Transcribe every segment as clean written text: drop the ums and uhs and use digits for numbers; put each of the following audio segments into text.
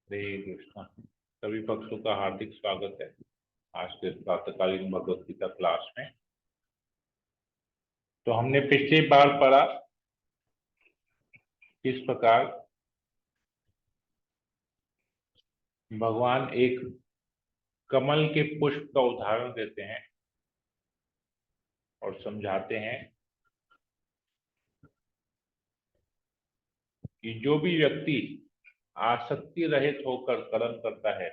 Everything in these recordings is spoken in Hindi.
हरे कृष्णा। सभी भक्तों का हार्दिक स्वागत है आज के प्रातःकालीन भगवत गीता क्लास में। तो हमने पिछली बार पढ़ा किस प्रकार भगवान एक कमल के पुष्प का उदाहरण देते हैं और समझाते हैं कि जो भी व्यक्ति आसक्ति रहित होकर कर्म करता है,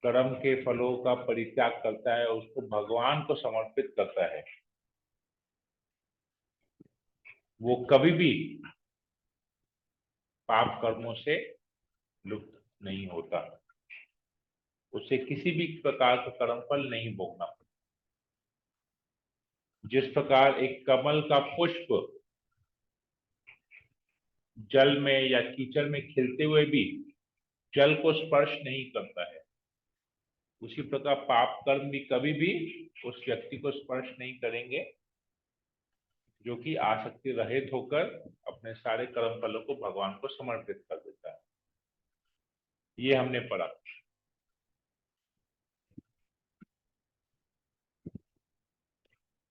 कर्म के फलों का परित्याग करता है, उसको भगवान को समर्पित करता है, वो कभी भी पाप कर्मों से लुप्त नहीं होता। उसे किसी भी प्रकार का कर्म फल नहीं भोगना पड़ता। जिस प्रकार एक कमल का पुष्प जल में या कीचड़ में खिलते हुए भी जल को स्पर्श नहीं करता है, उसी प्रकार पाप कर्म भी कभी भी उस व्यक्ति को स्पर्श नहीं करेंगे जो कि आसक्ति रहित होकर अपने सारे कर्म फलों को भगवान को समर्पित कर देता है। ये हमने पढ़ा।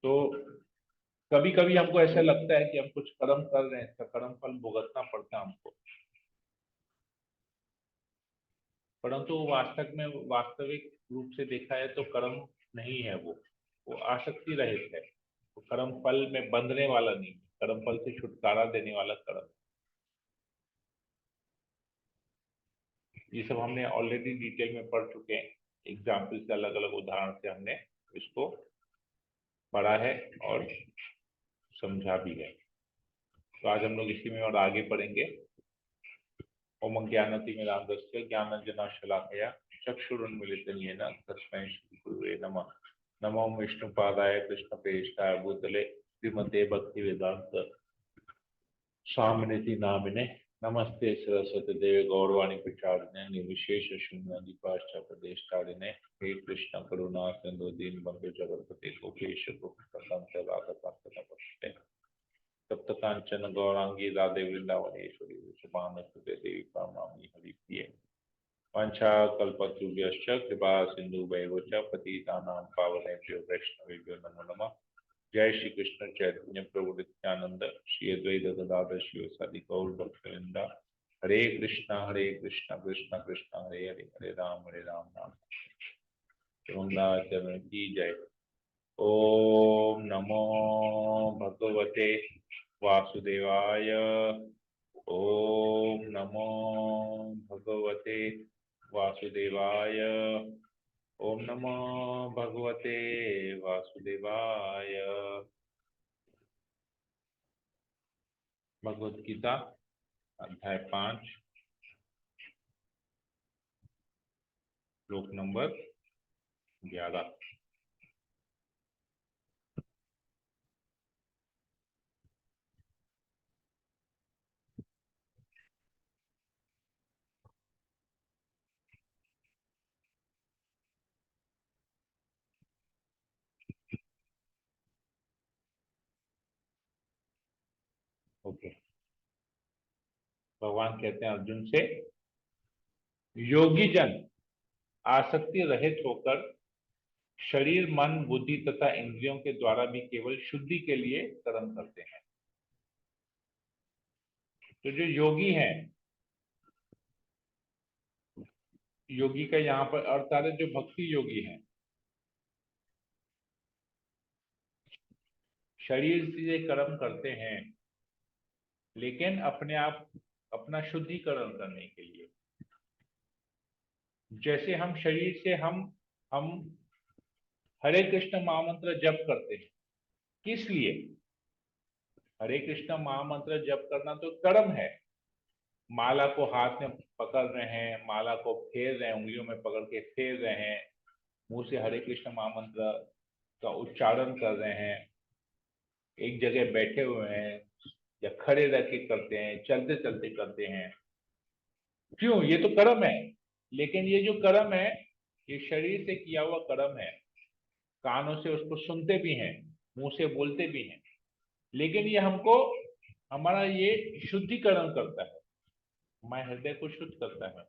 तो कभी कभी हमको ऐसा लगता है कि हम कुछ कर्म कर रहे हैं, इसका कर्म फल भुगतना पड़ता है हमको, परंतु वास्तविक रूप से देखा है तो कर्म नहीं है, वो आसक्ति रहित है। वो कर्म फल में बंधने वाला नहीं, कर्म फल से छुटकारा देने वाला कर्म। ये सब हमने ऑलरेडी डिटेल में पढ़ चुके हैं। एग्जाम्पल से, अलग अलग उदाहरण से हमने इसको पढ़ा है और समझा भी है। तो आज हम लोग इसी में और आगे पढ़ेंगे। ओम ज्ञानतिमिरान्धस्य ज्ञानाञ्जनशलाकया चक्षुरुन्मीलितं येन तस्मै श्रीगुरुवे नमः। नमो विष्णुपादाय कृष्णप्रेष्ठाय भूतले श्रीमते भक्तिवेदांत स्वामिनिति नामिने नमस्ते सरस्वती देवे गौरवाणी प्रचारिणे निर्विशेष शून्यदिपाश्च प्रदेष्टारिणे हे कृष्ण करुणा सिंधु दीन बंधु जगत्पते गोपेश गोपिकान्त राधाकान्त नमस्ते। तप्त कांचन गौरांगी राधे वृंदावनेश्वरी वृषभानुसुते देवी प्रणमामि हरिप्रिये। वाञ्छाकल्पतरुभ्यश्च कृपा सिन्धुभ्यैव च पतितानां पावनेभ्यो वैष्णवेभ्यो नमो नमः। जय श्री कृष्ण चैतन्य प्रभु नित्यानंद श्री अद्वैत गदाधर शिवसादि गौर भक्तवृंदा। हरे कृष्णा कृष्णा कृष्णा हरे हरे, हरे राम राम वृंदाचरण की जय। ओम नमो भगवते वासुदेवाय। ओम नमो भगवते वासुदेवाय। ओम नमो भगवते वासुदेवाय। भगवद गीता अध्याय 5 श्लोक नंबर 11। ओके। भगवान कहते हैं अर्जुन से, योगी जन आसक्ति रहित होकर शरीर मन बुद्धि तथा इंद्रियों के द्वारा भी केवल शुद्धि के लिए कर्म करते हैं। तो जो योगी हैं, योगी का यहाँ पर अर्थ आ रहा है जो भक्ति योगी हैं, शरीर से कर्म करते हैं लेकिन अपने आप अपना शुद्धिकरण करने के लिए। जैसे हम शरीर से हम हरे कृष्ण महामंत्र जप करते हैं, किस लिए? हरे कृष्ण महामंत्र जप करना तो कर्म है। माला को हाथ में पकड़ रहे हैं, माला को फेर रहे हैं, उंगलियों में पकड़ के फेर रहे हैं, मुंह से हरे कृष्ण महामंत्र का उच्चारण कर रहे हैं, एक जगह बैठे हुए हैं या खड़े रह के करते हैं, चलते चलते करते हैं। क्यों? ये तो कर्म है। लेकिन ये जो कर्म है, ये शरीर से किया हुआ कर्म है। कानों से उसको सुनते भी हैं, मुंह से बोलते भी हैं, लेकिन ये हमको हमारा ये शुद्धिकरण करता है। हमारे हृदय को शुद्ध करता है।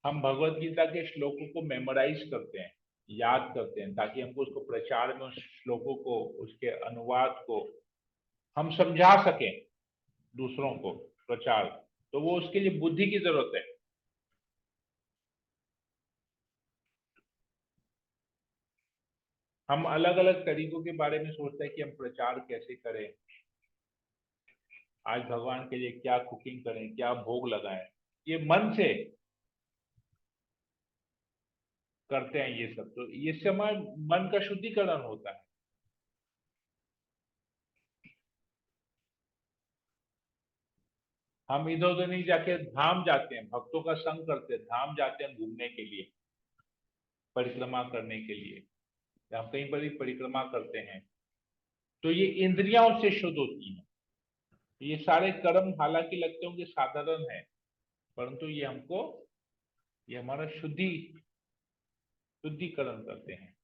हम भगवत गीता के श्लोकों को मेमोराइज करते हैं, याद करते हैं, ताकि हमको उसको प्रचार में, उस श्लोकों को, उसके अनुवाद को हम समझा सकें दूसरों को, प्रचार। तो वो उसके लिए बुद्धि की जरूरत है। हम अलग अलग तरीकों के बारे में सोचते हैं कि हम प्रचार कैसे करें, आज भगवान के लिए क्या कुकिंग करें, क्या भोग लगाएं। ये मन से करते हैं ये सब, तो ये समय मन का शुद्धिकरण होता है। हम इधर उधर नहीं जाके धाम जाते हैं, भक्तों का संग करते हैं, धाम जाते हैं घूमने के लिए, परिक्रमा करने के लिए, या हम कहीं पर भी परिक्रमा करते हैं, तो ये इंद्रियां उससे शुद्ध होती हैं। ये सारे कर्म हालांकि लगते होंगे साधारण है, परंतु ये हमको, ये हमारा शुद्धिकरण करते हैं।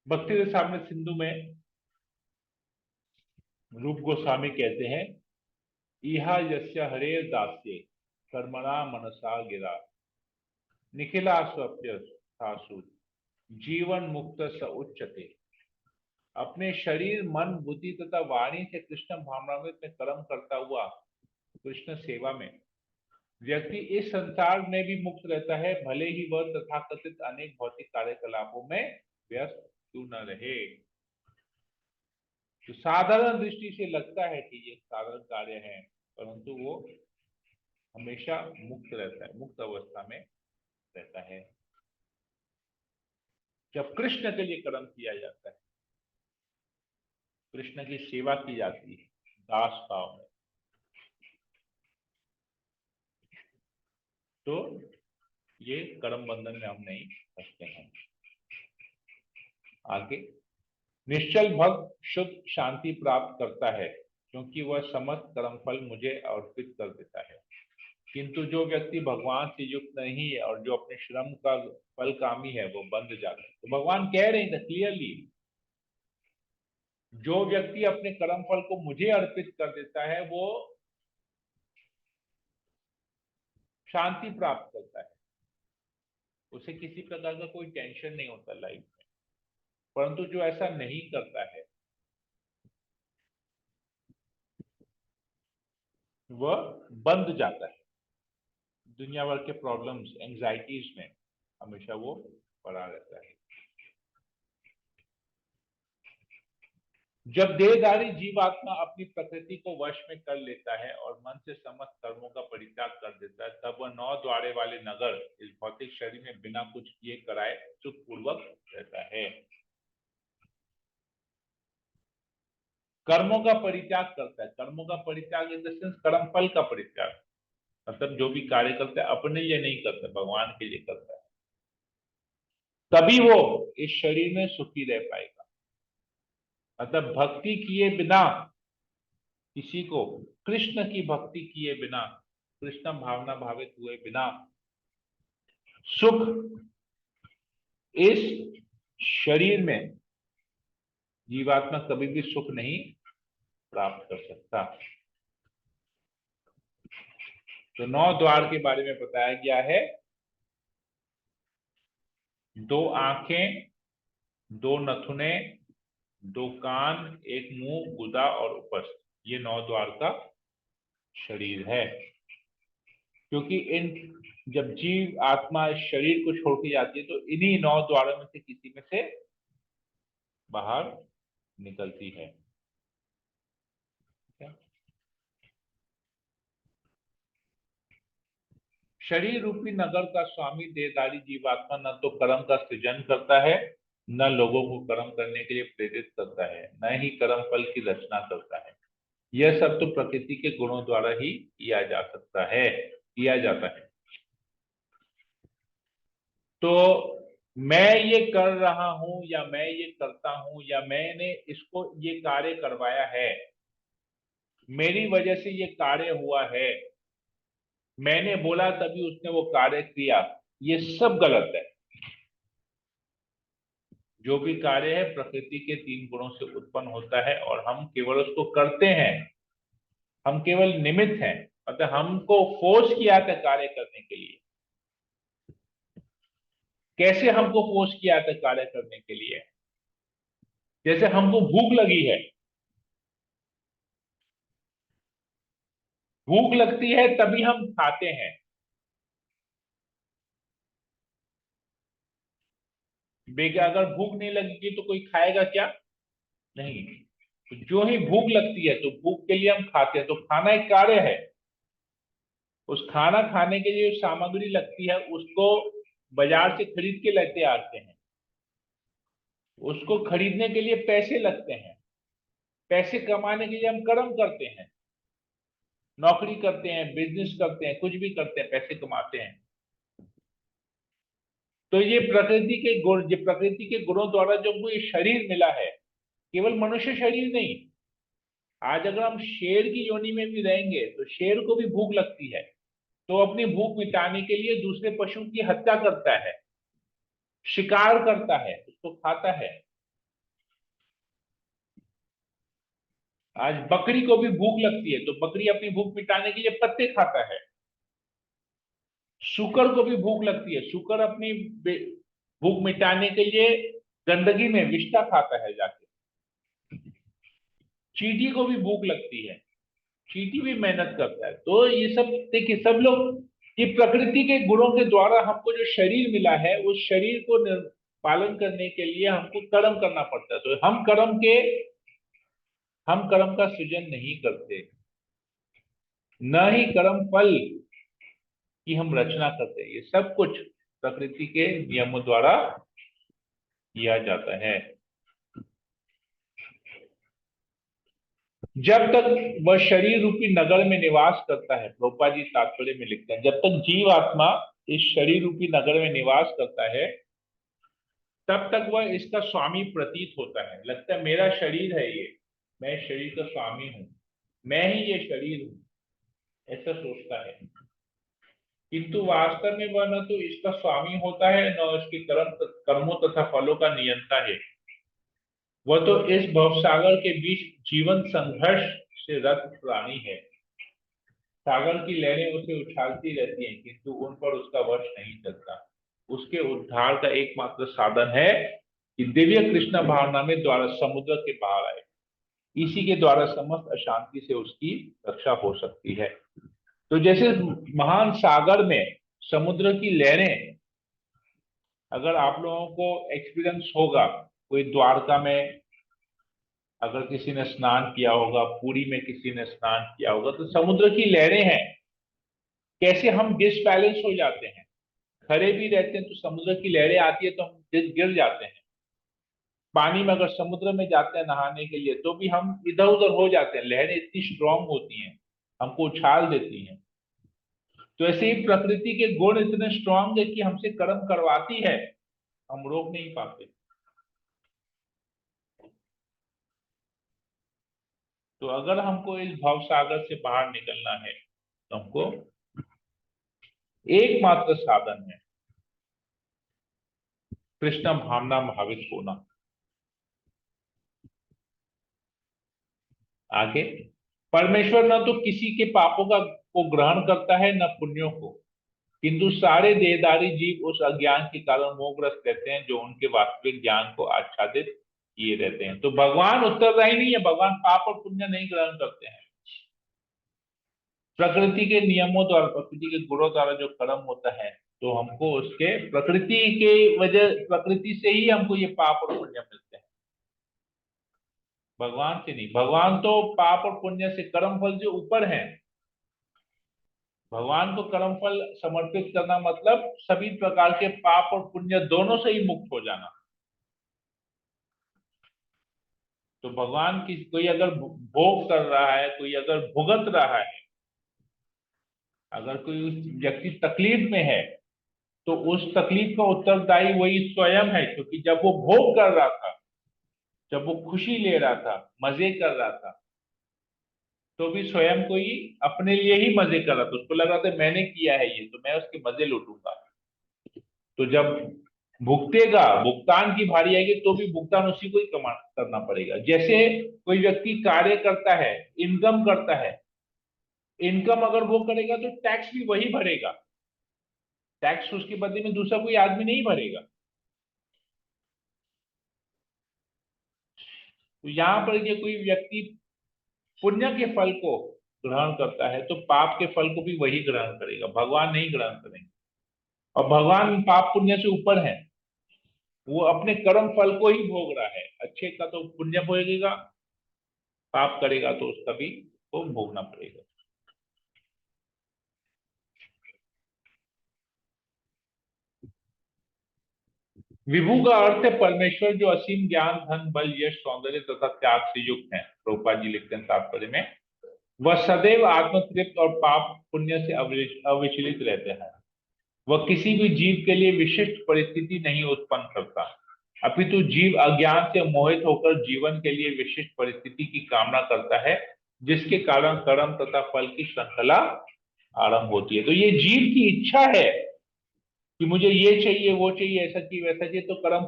भक्ति रसामृत सिंधु में रूप गोस्वामी कहते हैं, इहा यस्य हरे दास्ये कर्मणा मनसा गिरा निखिला स्वप्य सासु जीवन मुक्त स उच्चते। अपने शरीर, मन, बुद्धि तथा वाणी से कृष्ण भावनामृत में कर्म करता हुआ कृष्ण सेवा में व्यक्ति इस संसार में भी मुक्त रहता है, भले ही वह तथाकथित अनेक भौतिक कार्यकलापों में व्यस्त क्यों न रहे। तो साधारण दृष्टि से लगता है कि ये साधारण कार्य है, परंतु वो हमेशा मुक्त रहता है, मुक्त अवस्था में रहता है। जब कृष्ण के लिए कर्म किया जाता है, कृष्ण की सेवा की जाती है दास भाव में, तो ये कर्म बंधन में हम नहीं फंसते हैं। आगे, निश्चल भक्त शुद्ध शांति प्राप्त करता है, क्योंकि वह समस्त कर्म फल मुझे अर्पित कर देता है। किंतु जो व्यक्ति भगवान से युक्त नहीं है और जो अपने श्रम का फल कामी है, वो बंध जाता है। तो भगवान कह रहे हैं क्लियरली, जो व्यक्ति अपने कर्म फल को मुझे अर्पित कर देता है, वो शांति प्राप्त करता है, उसे किसी प्रकार का कोई टेंशन नहीं होता लाइफ में। परंतु जो ऐसा नहीं करता है, वह बंध जाता है, दुनिया भर के प्रॉब्लम्स, एंजाइटीज में हमेशा वो पड़ा रहता है। जब देहधारी जीवात्मा अपनी प्रकृति को वश में कर लेता है और मन से समस्त कर्मों का परित्याग कर देता है, तब वह 9 द्वारे वाले नगर इस भौतिक शरीर में बिना कुछ किए कराए सुखपूर्वक रहता है। कर्मों का परित्याग करता है, कर्मों का परित्याग इन द सेंस कर्म फल का परित्याग, मतलब जो भी कार्य करता है अपने लिए नहीं करता, भगवान के लिए करता है, तभी वो इस शरीर में सुखी रह पाएगा। मतलब भक्ति किए बिना, किसी को कृष्ण की भक्ति किए बिना, कृष्ण भावना भावित हुए बिना सुख इस शरीर में जीवात्मा कभी भी सुख नहीं प्राप्त कर सकता। तो 9 द्वार के बारे में बताया गया है, 2 आंखें, 2 नथुने, 2 कान, 1 मुंह, गुदा और उपस्थ, ये 9 द्वार का शरीर है। क्योंकि इन, जब जीव आत्मा इस शरीर को छोड़ के जाती है, तो इन्हीं 9 द्वारों में से किसी में से बाहर निकलती है। शरीर रूपी नगर का स्वामी देहधारी जीवात्मा न तो कर्म का सृजन करता है, न लोगों को कर्म करने के लिए प्रेरित करता है, न ही कर्म फल की रचना करता है। यह सब तो प्रकृति के गुणों द्वारा ही किया जा सकता है, किया जाता है। तो मैं ये कर रहा हूं, या मैं ये करता हूं, या मैंने इसको ये कार्य करवाया है, मेरी वजह से ये कार्य हुआ है, मैंने बोला तभी उसने वो कार्य किया, ये सब गलत है। जो भी कार्य है प्रकृति के 3 गुणों से उत्पन्न होता है और हम केवल उसको करते हैं, हम केवल निमित्त हैं। मतलब हमको फोर्स किया था कार्य करने के लिए। कैसे हमको फोर्स किया था कार्य करने के लिए? जैसे हमको भूख लगी है, भूख लगती है तभी हम खाते हैं। बेगा अगर भूख नहीं लगेगी तो कोई खाएगा क्या? नहीं। तो जो ही भूख लगती है तो भूख के लिए हम खाते हैं, तो खाना एक कार्य है। उस खाना खाने के लिए जो सामग्री लगती है उसको बाजार से खरीद के लेते आते हैं। उसको खरीदने के लिए पैसे लगते हैं। पैसे कमाने के लिए हम कर्म करते हैं, नौकरी करते हैं, बिजनेस करते हैं, कुछ भी करते हैं, पैसे कमाते हैं। तो ये प्रकृति के गुण, ये प्रकृति के गुणों द्वारा जो हमको ये शरीर मिला है, केवल मनुष्य शरीर नहीं। आज अगर हम शेर की योनि में भी रहेंगे तो शेर को भी भूख लगती है, तो अपनी भूख मिटाने के लिए दूसरे पशु की हत्या करता है, शिकार करता है, उसको खाता है। आज बकरी को भी भूख लगती है तो बकरी अपनी भूख मिटाने के लिए पत्ते खाता है। शुकर को भी भूख लगती है, शुकर अपनी भूख मिटाने के लिए गंदगी में विष्ठा खाता है जाके। चींटी को भी भूख लगती है, चींटी भी मेहनत करता है। तो ये सब देखिए, सब लोग ये प्रकृति के गुणों के द्वारा हमको जो शरीर मिला है उस शरीर को पालन करने के लिए हमको कर्म करना पड़ता है। तो हम कर्म का सृजन नहीं करते, न ही कर्म फल की हम रचना करते हैं। ये सब कुछ प्रकृति के नियमों द्वारा किया जाता है। जब तक वह शरीर रूपी नगर में निवास करता है, प्रभुपाद जी तात्पर्य में लिखते हैं, जब तक जीव आत्मा इस शरीर रूपी नगर में निवास करता है तब तक वह इसका स्वामी प्रतीत होता है। लगता है मेरा शरीर है ये, मैं इस शरीर का स्वामी हूं, मैं ही ये शरीर हूं, ऐसा सोचता है। किंतु वास्तव में वह न तो इसका स्वामी होता है न उसके कर्मों तथा फलों का नियंता है। वह तो इस भवसागर के बीच जीवन संघर्ष से रत प्राणी है। सागर की लहरें उसे उछालती रहती हैं किंतु उन पर उसका वश नहीं चलता। उसके उद्धार का एकमात्र साधन है कि दिव्य कृष्ण भावना में द्वारा समुद्र के बाहर आए। इसी के द्वारा समस्त अशांति से उसकी रक्षा हो सकती है। तो जैसे महान सागर में समुद्र की लहरें, अगर आप लोगों को एक्सपीरियंस होगा, कोई द्वारका में अगर किसी ने स्नान किया होगा, पुरी में किसी ने स्नान किया होगा, तो समुद्र की लहरें हैं, कैसे हम डिसबैलेंस हो जाते हैं। खड़े भी रहते हैं तो समुद्र की लहरें आती है तो हम गिर जाते हैं। पानी में अगर समुद्र में जाते हैं नहाने के लिए तो भी हम इधर उधर हो जाते हैं, लहरें इतनी स्ट्रांग होती हैं, हमको उछाल देती हैं। तो ऐसे ही प्रकृति के गुण इतने स्ट्रांग है कि हमसे कर्म करवाती है, हम रोक नहीं पाते। तो अगर हमको इस भव सागर से बाहर निकलना है तो हमको एकमात्र साधन है कृष्ण भावना भावित होना। आगे, परमेश्वर न तो किसी के पापों का को ग्रहण करता है न पुण्यों को, किंतु सारे देहधारी जीव उस अज्ञान के कारण मोहग्रस्त रहते हैं जो उनके वास्तविक ज्ञान को आच्छादित किए रहते हैं। तो भगवान उत्तरदायी नहीं है, भगवान पाप और पुण्य नहीं ग्रहण करते हैं। प्रकृति के नियमों द्वारा, प्रकृति के गुणों द्वारा जो कर्म होता है तो हमको उसके प्रकृति के वजह, प्रकृति से ही हमको ये पाप और पुण्य मिलते हैं, भगवान से नहीं। भगवान तो पाप और पुण्य से, कर्म फल जो ऊपर है, भगवान को कर्म फल समर्पित करना मतलब सभी प्रकार के पाप और पुण्य दोनों से ही मुक्त हो जाना। तो भगवान की कोई अगर भोग कर रहा है, कोई अगर भुगत रहा है, अगर कोई व्यक्ति तकलीफ में है तो उस तकलीफ का उत्तरदायी वही स्वयं है। क्योंकि जब वो भोग कर रहा था, जब वो खुशी ले रहा था, मजे कर रहा था, तो भी स्वयं को ही अपने लिए ही मजे कर रहा था। उसको लग रहा था मैंने किया है ये तो मैं उसके मजे लूटूंगा। तो जब भुगतेगा, भुगतान की भारी आएगी तो भी भुगतान उसी को ही करना पड़ेगा। जैसे कोई व्यक्ति कार्य करता है, इनकम करता है, इनकम अगर वो करेगा तो टैक्स भी वही भरेगा, टैक्स उसके बदले में दूसरा कोई आदमी नहीं भरेगा। तो यहां पर ये कोई व्यक्ति पुण्य के फल को ग्रहण करता है तो पाप के फल को भी वही ग्रहण करेगा, भगवान नहीं ग्रहण करेंगे। और भगवान पाप पुण्य से ऊपर है, वो अपने कर्म फल को ही भोग रहा है। अच्छे का तो पुण्य भोगेगा, पाप करेगा तो उसका भी को भोगना पड़ेगा। विभू का अर्थ है परमेश्वर, जो असीम ज्ञान, धन, बल, यश, सौंदर्य तथा त्याग से युक्त है। प्रभुपाद जी लिखते हैं तात्पर्य में, वह सदैव आत्मतृप्त और पाप पुण्य से अविचलित रहते हैं। वह किसी भी जीव के लिए विशिष्ट परिस्थिति नहीं उत्पन्न करता, अपितु जीव अज्ञान से मोहित होकर जीवन के लिए विशिष्ट परिस्थिति की कामना करता है, जिसके कारण कर्म तथा फल की श्रृंखला आरंभ होती है। तो ये जीव की इच्छा है कि मुझे ये चाहिए, वो चाहिए, ऐसा चाहिए, वैसा चाहिए, तो कर्म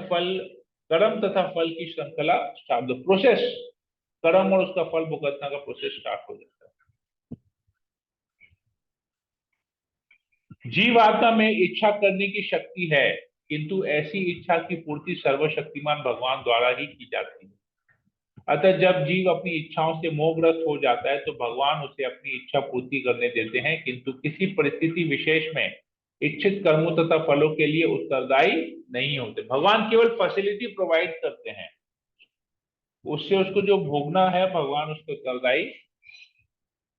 फल कर्म तथा फल की श्रृंखला स्टार्ट द प्रोसेस, कर्म और उसका फल भुगतना का प्रोसेस स्टार्ट हो जाता है। जीव आत्मा में इच्छा करने की शक्ति है, किंतु ऐसी इच्छा की पूर्ति सर्वशक्तिमान भगवान द्वारा ही की जाती है। अतः जब जीव अपनी इच्छाओं से मोहग्रस्त हो जाता है तो भगवान उसे अपनी इच्छा पूर्ति करने देते हैं, किंतु किसी परिस्थिति विशेष में इच्छित कर्मों तथा फलों के लिए उत्तरदायी नहीं होते। भगवान केवल फैसिलिटी प्रोवाइड करते हैं, उससे उसको जो भोगना है भगवान उसको उत्तरदायी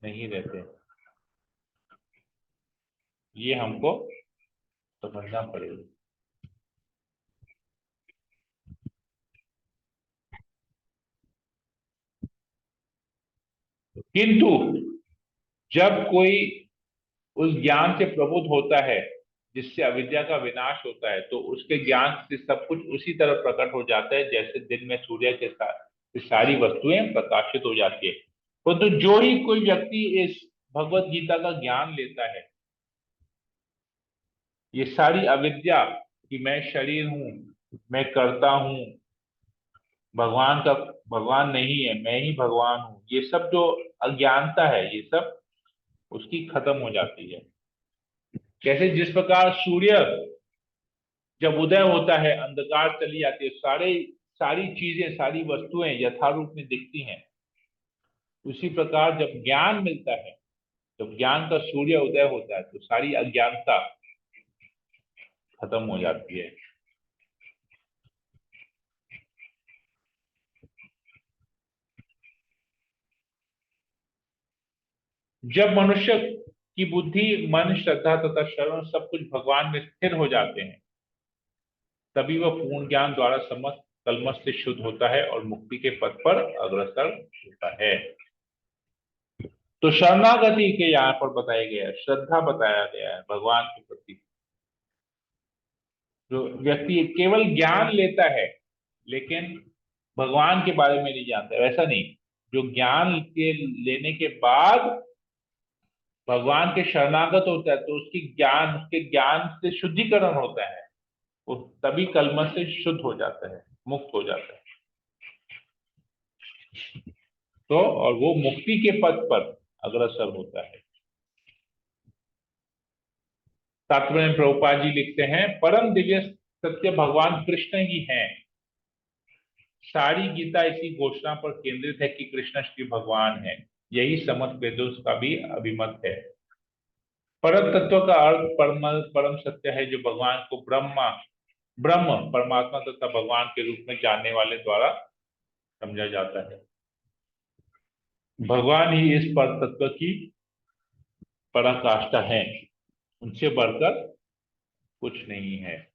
नहीं रहते। ये हमको समझना पड़ेगा। किंतु जब कोई उस ज्ञान से प्रबुद्ध होता है जिससे अविद्या का विनाश होता है, तो उसके ज्ञान से सब कुछ उसी तरह प्रकट हो जाता है जैसे दिन में सूर्य के साथ सारी वस्तुएं प्रकाशित हो जाती है। परंतु जो ही कोई व्यक्ति इस भगवत गीता का ज्ञान लेता है, ये सारी अविद्या कि मैं शरीर हूं, मैं करता हूं, भगवान का भगवान नहीं है, मैं ही भगवान हूं, ये सब जो अज्ञानता है ये सब उसकी खत्म हो जाती है। कैसे जिस प्रकार सूर्य जब उदय होता है अंधकार चली जाती है, सारी चीजें, सारी वस्तुएं यथारूप में दिखती हैं, उसी प्रकार जब ज्ञान मिलता है, जब ज्ञान का सूर्य उदय होता है तो सारी अज्ञानता खत्म हो जाती है। जब मनुष्य की बुद्धि, मन, श्रद्धा तथा शरण सब कुछ भगवान में स्थिर हो जाते हैं, तभी वह पूर्ण ज्ञान द्वारा समस्त कलमश से शुद्ध होता है और मुक्ति के पथ पर अग्रसर होता है। तो शरणागति के यहाँ पर बताया गया है, श्रद्धा बताया गया है भगवान के प्रति। जो व्यक्ति केवल ज्ञान लेता है लेकिन भगवान के बारे में नहीं जानता, वैसा नहीं। जो ज्ञान के लेने के बाद भगवान के शरणागत होता है तो उसके ज्ञान से शुद्धिकरण होता है, वो तभी कलमश से शुद्ध हो जाता है, मुक्त हो जाता है। तो और वो मुक्ति के पथ पर अग्रसर होता है। तात्पर्य में प्रभुपाद जी लिखते हैं, परम दिव्य सत्य भगवान कृष्ण ही हैं। सारी गीता इसी घोषणा पर केंद्रित है कि कृष्ण श्री भगवान है। यही समस्त वेदों का भी अभिमत है। परम तत्व का अर्थ परम सत्य है, जो भगवान को ब्रह्म परमात्मा तथा भगवान के रूप में जानने वाले द्वारा समझा जाता है। भगवान ही इस पर तत्व की पराकाष्ठा है, उनसे बढ़कर कुछ नहीं है।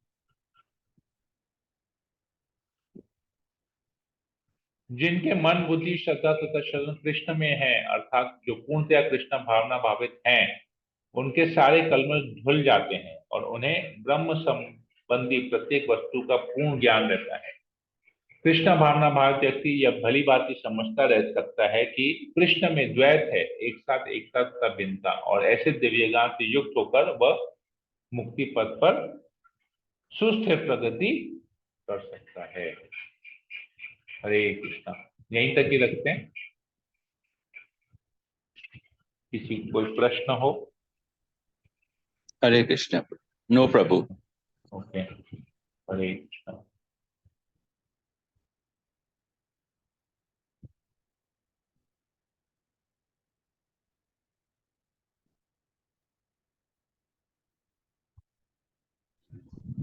जिनके मन, बुद्धि, श्रद्धा तथा शरण कृष्ण में है, अर्थात जो पूर्णतया कृष्ण भावना भावित हैं, उनके सारे कलमश धुल जाते हैं और उन्हें ब्रह्म संबंधी प्रत्येक वस्तु का पूर्ण ज्ञान रहता है। कृष्ण भावना भावित व्यक्ति यह भली बात समझता रह सकता है कि कृष्ण में द्वैत है, एक साथ एकता तथा भिन्नता, और ऐसे दिव्य ज्ञान से युक्त होकर वह मुक्ति पथ पर सुस्थिर प्रगति कर सकता है। हरे कृष्णा। यहीं तक ही रखते हैं। किसी कोई प्रश्न हो? हरे कृष्ण। नो प्रभु। ओके, हरे कृष्णा।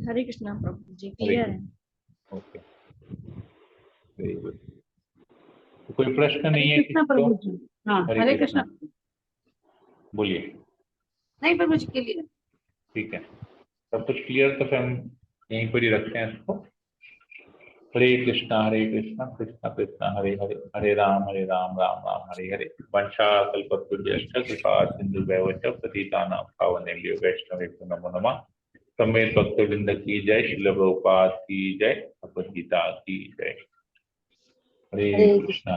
हरे कृष्णा प्रभु जी, क्लियर है। Okay, very good. कोई प्रश्न नहीं है कृष्णा किसी प्रभु को? जी। हाँ, हरे कृष्णा। बोलिए। नहीं प्रभु जी, क्लियर। ठीक है, सब कुछ क्लियर, तो फिर हम यहीं पर ही रखते हैं इसको। हरे कृष्णा कृष्णा कृष्णा हरे हरे, हरे राम राम राम हरे हरे। वंशा कल्पतरुभ्यश्च कृपा सिंधु वैवच पतितानां पावनेभ्यो वैष्णवेभ्यो नमो नमः। समेत भक्तवृंद की जय, श्रील प्रभुपाद की जय, भगवद गीता की जय। हरे कृष्णा।